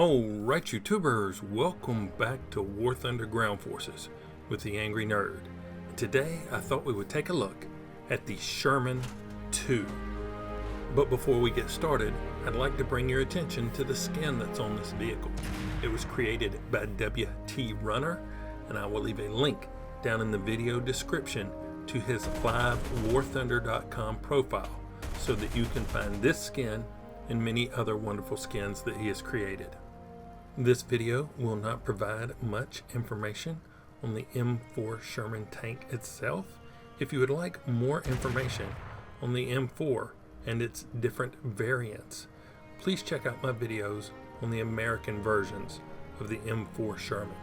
Alright YouTubers, welcome back to War Thunder Ground Forces with the Angry Nerd. Today I thought we would take a look at the Sherman II. But before we get started, I'd like to bring your attention to the skin that's on this vehicle. It was created by W.T. Rannar, and I will leave a link down in the video description to his livewarthunder.com profile so that you can find this skin and many other wonderful skins that he has created. This video will not provide much information on the M4 Sherman tank itself. If you would like more information on the M4 and its different variants, please check out my videos on the American versions of the M4 Sherman.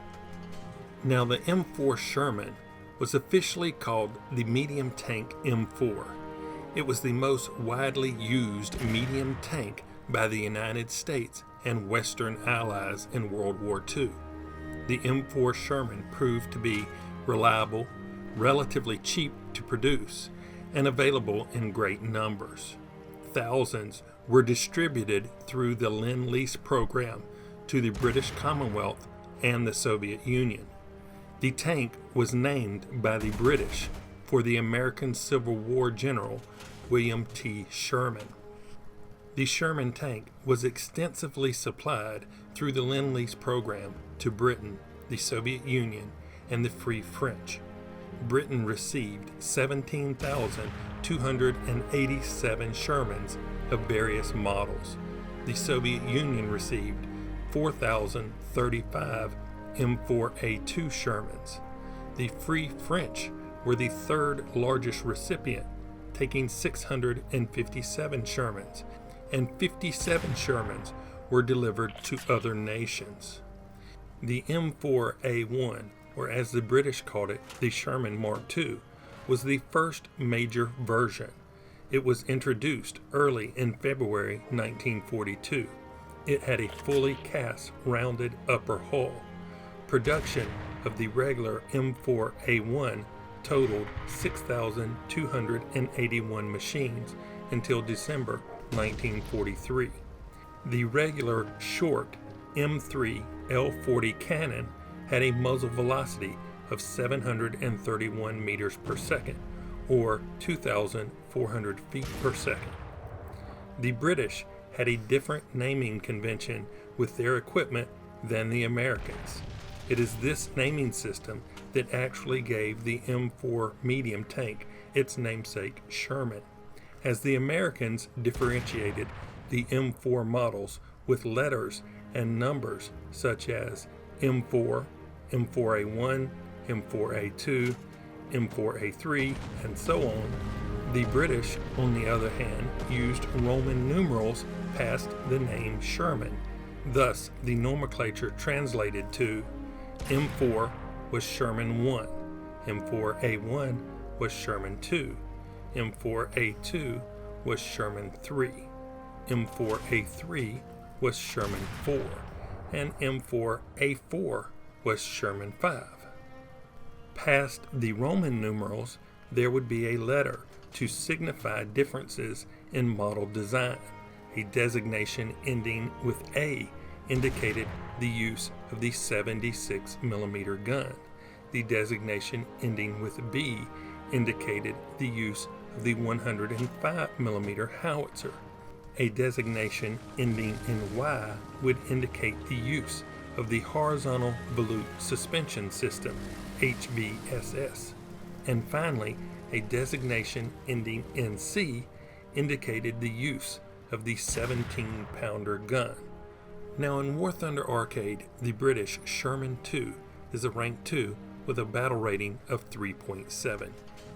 Now, the M4 Sherman was officially called the Medium Tank M4. It was the most widely used medium tank by the United States and Western allies in World War II. The M4 Sherman proved to be reliable, relatively cheap to produce, and available in great numbers. Thousands were distributed through the Lend-Lease program to the British Commonwealth and the Soviet Union. The tank was named by the British for the American Civil War General William T. Sherman. The Sherman tank was extensively supplied through the Lend-Lease program to Britain, the Soviet Union, and the Free French. Britain received 17,287 Shermans of various models. The Soviet Union received 4,035 M4A2 Shermans. The Free French were the third largest recipient, taking 657 Shermans, and 57 Shermans were delivered to other nations. The M4A1, or as the British called it, the Sherman Mark II, was the first major version. It was introduced early in February 1942. It had a fully cast rounded upper hull. Production of the regular M4A1 totaled 6,281 machines until December 1943. The regular short M3 L40 cannon had a muzzle velocity of 731 meters per second, or 2,400 feet per second. The British had a different naming convention with their equipment than the Americans. It is this naming system that actually gave the M4 medium tank its namesake Sherman, as the Americans differentiated the M4 models with letters and numbers such as M4, M4A1, M4A2, M4A3, and so on. The British, on the other hand, used Roman numerals past the name Sherman. Thus, the nomenclature translated to M4 was Sherman I, M4A1 was Sherman II, M4A2 was Sherman III, M4A3 was Sherman IV, and M4A4 was Sherman V. Past the Roman numerals, there would be a letter to signify differences in model design. A designation ending with A indicated the use of the 76mm gun. The designation ending with B indicated the use of the 105mm howitzer. A designation ending in Y would indicate the use of the horizontal volute suspension system, HVSS. And finally, a designation ending in C indicated the use of the 17-pounder gun. Now, in War Thunder Arcade, the British Sherman II is a rank 2 with a battle rating of 3.7.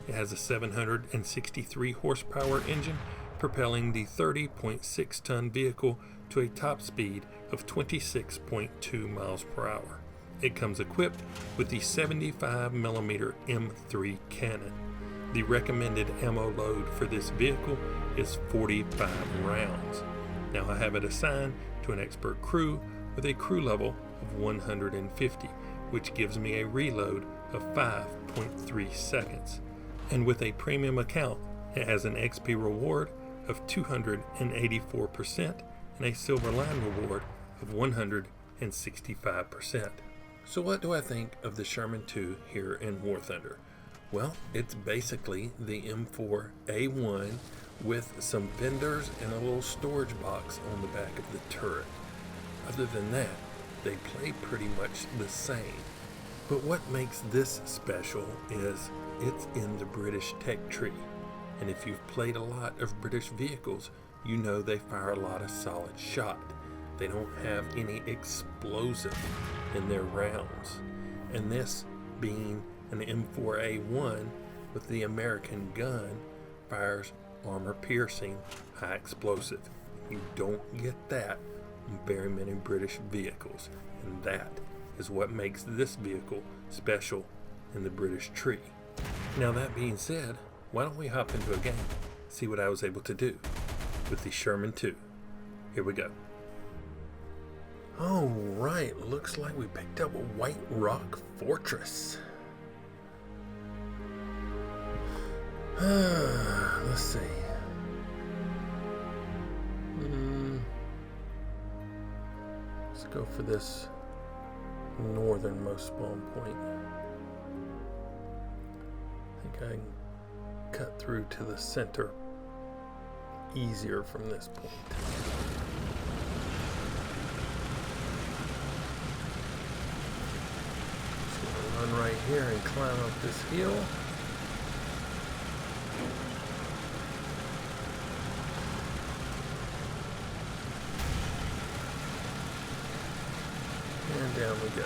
It has a 763 horsepower engine propelling the 30.6-ton vehicle to a top speed of 26.2 miles per hour. It comes equipped with the 75mm M3 cannon. The recommended ammo load for this vehicle is 45 rounds. Now, I have it assigned to an expert crew with a crew level of 150, which gives me a reload of 5.3 seconds. And with a premium account, it has an XP reward of 284% and a silver line reward of 100 and 65%. So what do I think of the Sherman II here in War Thunder? Well, it's basically the M4A1 with some fenders and a little storage box on the back of the turret. Other than that, they play pretty much the same. But what makes this special is it's in the British tech tree. And if you've played a lot of British vehicles, you know they fire a lot of solid shot. They don't have any explosive in their rounds. And this being an M4A1 with the American gun fires armor piercing, high explosive. You don't get that in very many British vehicles. And that is what makes this vehicle special in the British tree. Now that being said, why don't we hop into a game, see what I was able to do with the Sherman II. Here we go. Alright, looks like we picked up a White Rock Fortress. Let's see. Let's go for this northernmost spawn point. I think I can cut through to the center easier from this point. Just gonna run right here and climb up this hill. And down we go.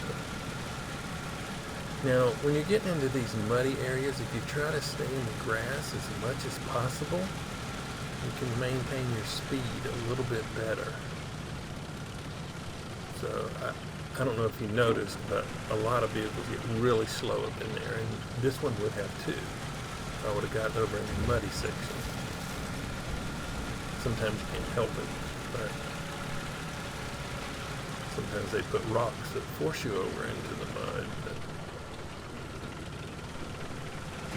Now, when you're getting into these muddy areas, if you try to stay in the grass as much as possible, you can maintain your speed a little bit better. So, I don't know if you noticed, but a lot of vehicles get really slow up in there, and this one would have too. If I would have gotten over in the muddy section. Sometimes you can't help it, but sometimes they put rocks that force you over into the mud. But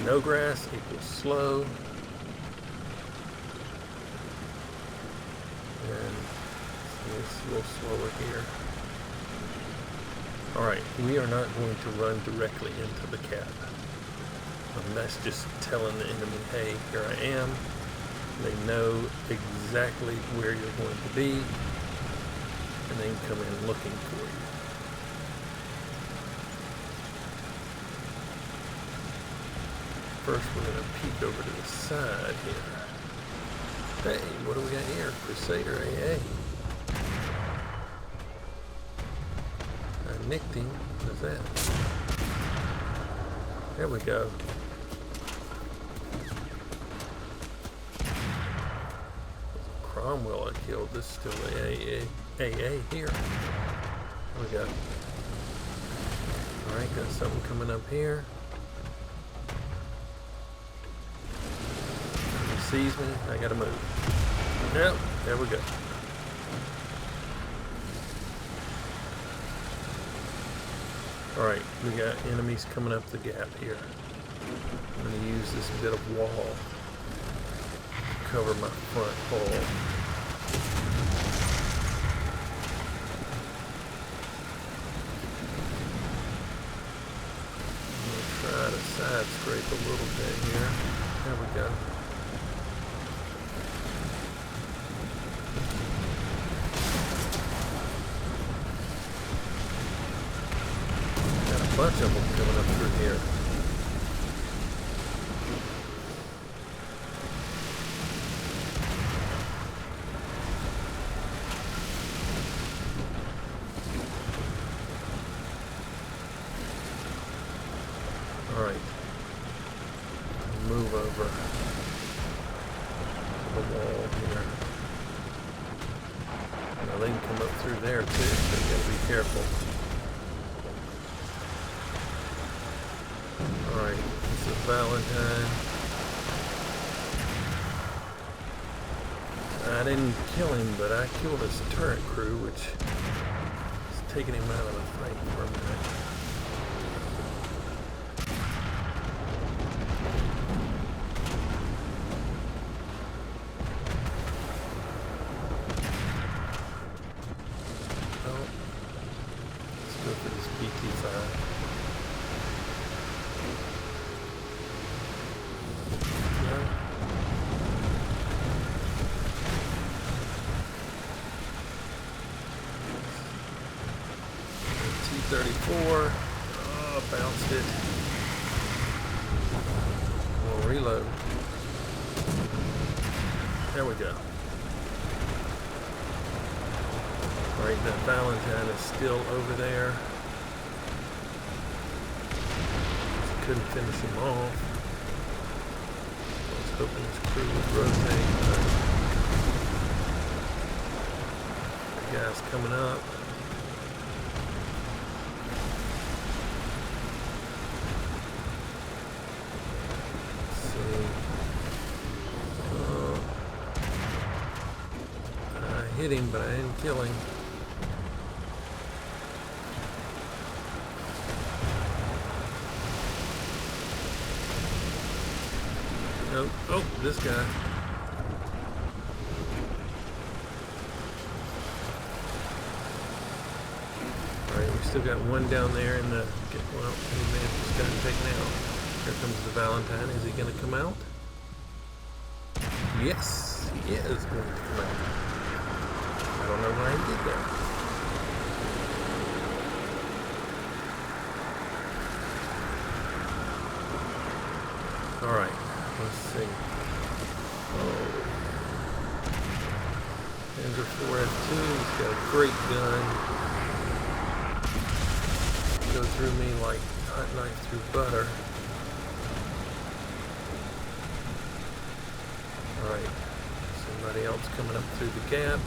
no grass equals slow. And it's a little slower here. Alright, we are not going to run directly into the cap. That's just telling the enemy, hey, here I am. They know exactly where you're going to be, and they can come in looking for you. First, we're going to peek over to the side here. Hey, what do we got here? Crusader AA. I nicked him. What is that? There we go. Cromwell I killed. This is still AA here. There we go. Alright, got something coming up here. He sees me, I gotta move. Yep, there we go. Alright, we got enemies coming up the gap here. I'm going to use this bit of wall to cover my front hull. I'm going to try to side scrape a little bit here. There we go. Bunch of them coming up through here. All right, move over to the wall here. Now they can come up through there too, so you gotta be careful. Alright, this is Valentine. I didn't kill him, but I killed his turret crew, which is taking him out of the fight for a minute. Oh, bounced it. We'll reload. There we go. Alright, that Valentine is still over there. Just couldn't finish him off. I was hoping his crew would rotate, but the guy's coming up. Hit him, but I didn't kill him. Nope. Oh, this guy. Alright, we still got one down there in the... Well, he may have just gotten taken out. Here comes the Valentine. Is he going to come out? Yes, he is going to come out. I don't know why he did that. Alright, let's see. Oh. Panzer 4F2, he's got a great gun. Go through me like hot knife through butter. Alright, somebody else coming up through the gap.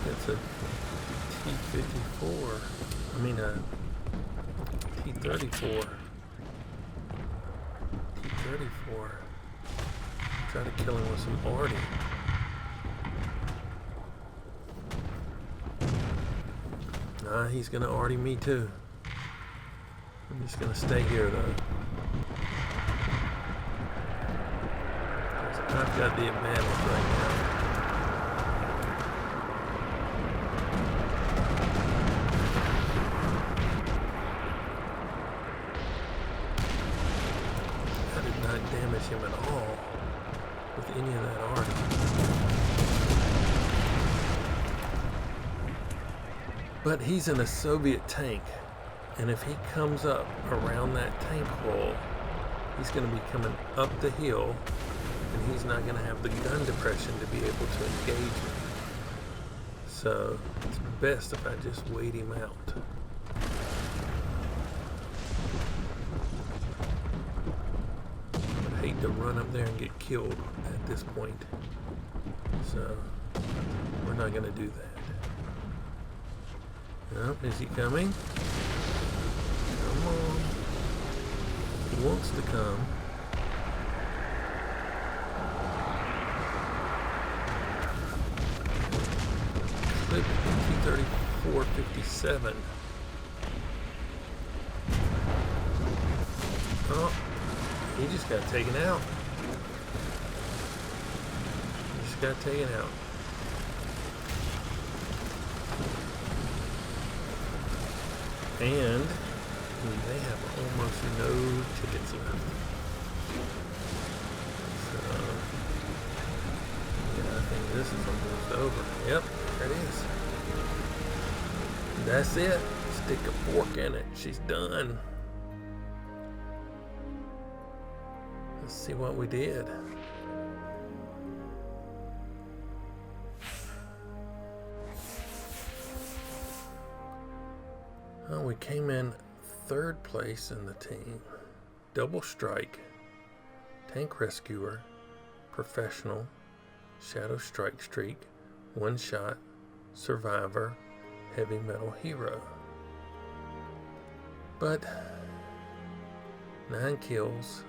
That's a T-54. I mean a T-34. T-34. Try to kill him with some arty. Nah, he's gonna arty me too. I'm just gonna stay here though. I've got the advantage right now. I did not damage him at all with any of that arty. But he's in a Soviet tank, and if he comes up around that tank hole, he's going to be coming up the hill, and he's not going to have the gun depression to be able to engage me. So it's best if I just wait him out. I'd hate to run up there and get killed at this point. So we're not going to do that. Oh, is he coming? Come on. He wants to come. Clip T-34-57. Oh, he just got taken out. He just got taken out. And they have almost no tickets left. So, yeah, I think this is almost over. Yep, there it is. That's it. Stick a fork in it. She's done. Let's see what we did. Well, we came in third place in the team. Double strike, tank rescuer, professional, shadow strike streak, one shot, survivor, heavy metal hero. But 9 kills,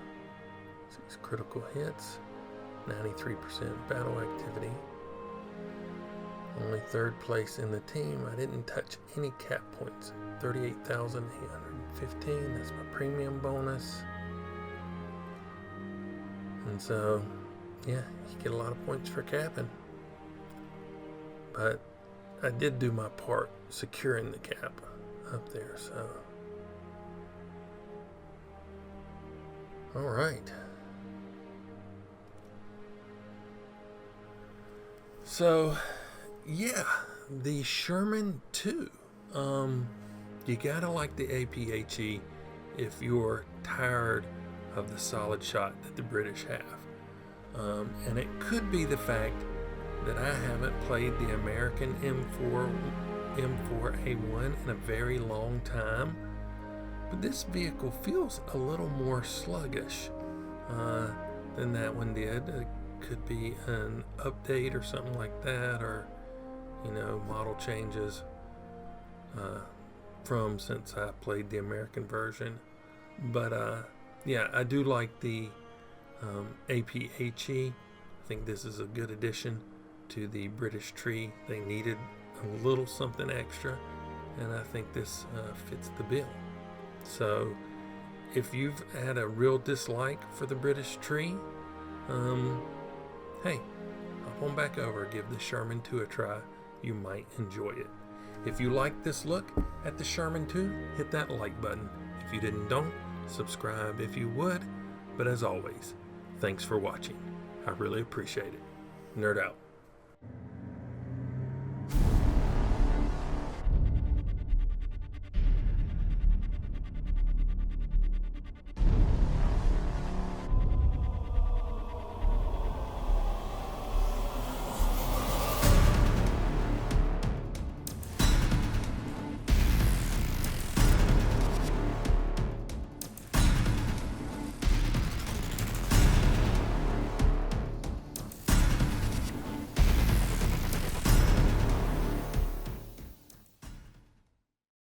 6 critical hits, 93% battle activity. Only third place in the team. I didn't touch any cap points. 38,815. That's my premium bonus. And so, yeah, you get a lot of points for capping. But I did do my part securing the cap up there, so. All right. So, yeah, the Sherman II. You gotta like the APHE if you're tired of the solid shot that the British have. And it could be the fact that I haven't played the American M4A1 in a very long time, but this vehicle feels a little more sluggish than that one did. It could be an update or something like that, or model changes from since I played the American version. But yeah, I do like the APHE. I think this is a good addition to the British tree. They needed a little something extra, and I think this fits the bill. So if you've had a real dislike for the British tree, hey, hop on back over, give the Sherman II a try. You might enjoy it. If you like this look at the Sherman II, hit that like button. If you don't, subscribe if you would. But as always, thanks for watching. I really appreciate it. Nerd out.